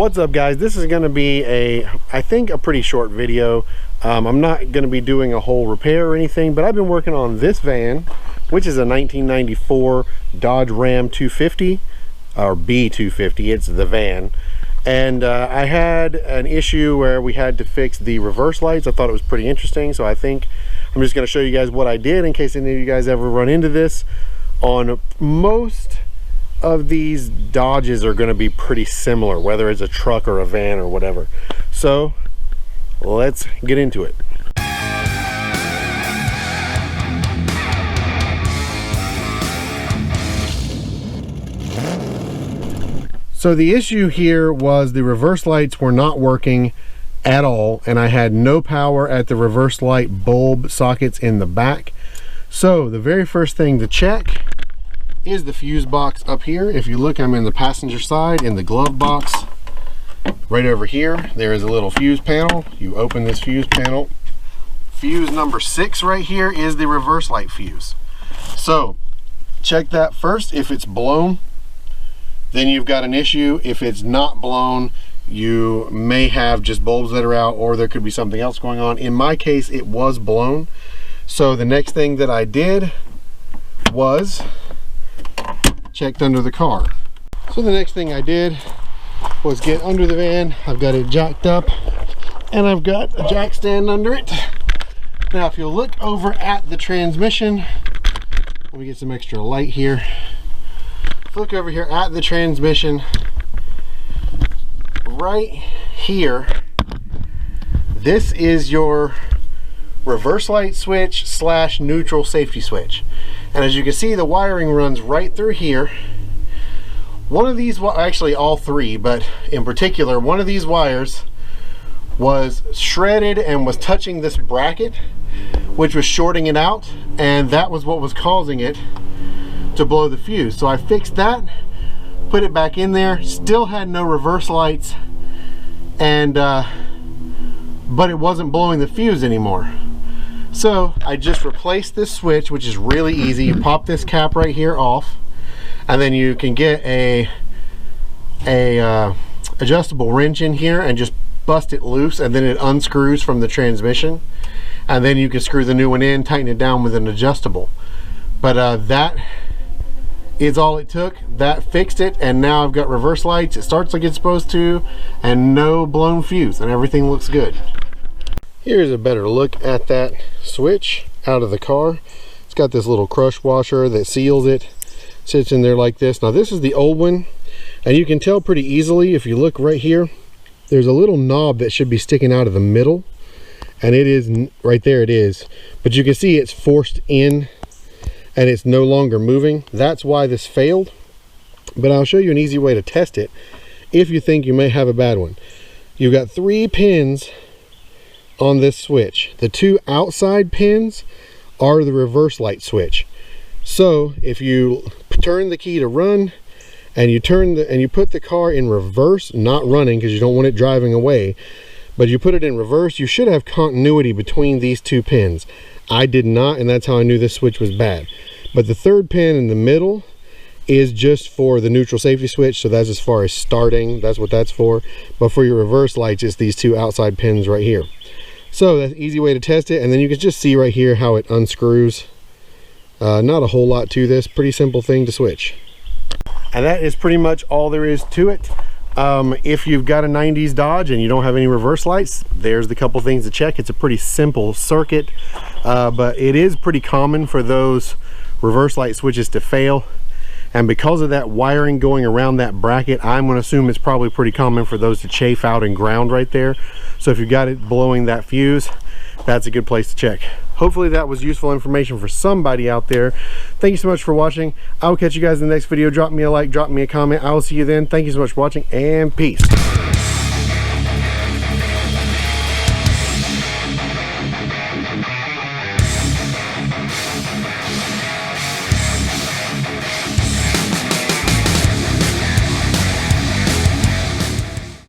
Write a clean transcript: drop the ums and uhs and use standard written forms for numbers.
What's up, guys? This is going to be I think a pretty short video. I'm not going to be doing a whole repair or anything, but I've been working on this van, which is a 1994 Dodge Ram 250 or B250. It's the van, and I had an issue where we had to fix the reverse lights. I thought it was pretty interesting, so I think I'm just going to show you guys what I did in case any of you guys ever run into this. On most of these Dodges are going to be pretty similar, whether it's a truck or a van or whatever. So let's get into it. So the issue here was the reverse lights were not working at all, and I had no power at the reverse light bulb sockets in the back. So the very first thing to check is the fuse box up here. If you look, I'm in the passenger side in the glove box. Right over here, there is a little fuse panel. You open this fuse panel. Fuse number 6 right here is the reverse light fuse. So check that first. If it's blown, then you've got an issue. If it's not blown, you may have just bulbs that are out, or there could be something else going on. In my case, it was blown. So the next thing that I did was checked under the car. So the next thing I did was get under the van. I've got it jacked up and I've got a jack stand under it. Now if you'll look over at the transmission, let me get some extra light here. Look over here at the transmission, right here, this is your reverse light switch / neutral safety switch. And as you can see, the wiring runs right through here. One of these, well, actually all three, but in particular, one of these wires was shredded and was touching this bracket, which was shorting it out, and that was what was causing it to blow the fuse. So I fixed that, put it back in there, still had no reverse lights, and but it wasn't blowing the fuse anymore. So I just replaced this switch, which is really easy. You pop this cap right here off, and then you can get a adjustable wrench in here and just bust it loose, and then it unscrews from the transmission, and then you can screw the new one in, tighten it down with an adjustable. But that is all it took. That fixed it, and now I've got reverse lights. It starts like it's supposed to, and no blown fuse, and everything looks good. Here's a better look at that switch out of the car. It's got this little crush washer that seals it. Sits in there like this. Now this is the old one, and you can tell pretty easily if you look right here. There's a little knob that should be sticking out of the middle, and it is right there. It is, but you can see it's forced in and it's no longer moving. That's why this failed. But I'll show you an easy way to test it if you think you may have a bad one. You've got 3 pins on this switch. The 2 outside pins are the reverse light switch. So if you turn the key to run, and you put the car in reverse, not running because you don't want it driving away, but you put it in reverse, you should have continuity between these 2 pins. I did not, and that's how I knew this switch was bad. But the 3rd pin in the middle is just for the neutral safety switch, so that's as far as starting, that's what that's for. But for your reverse lights, it's these 2 outside pins right here. So that's an easy way to test it, and then you can just see right here how it unscrews. Not a whole lot to this, pretty simple thing to switch. And that is pretty much all there is to it. If you've got a 90s Dodge and you don't have any reverse lights, there's the couple things to check. It's a pretty simple circuit, but it is pretty common for those reverse light switches to fail. And because of that wiring going around that bracket, I'm going to assume it's probably pretty common for those to chafe out and ground right there. So if you've got it blowing that fuse, that's a good place to check. Hopefully that was useful information for somebody out there. Thank you so much for watching. I will catch you guys in the next video. Drop me a like, drop me a comment. I will see you then. Thank you so much for watching, and peace.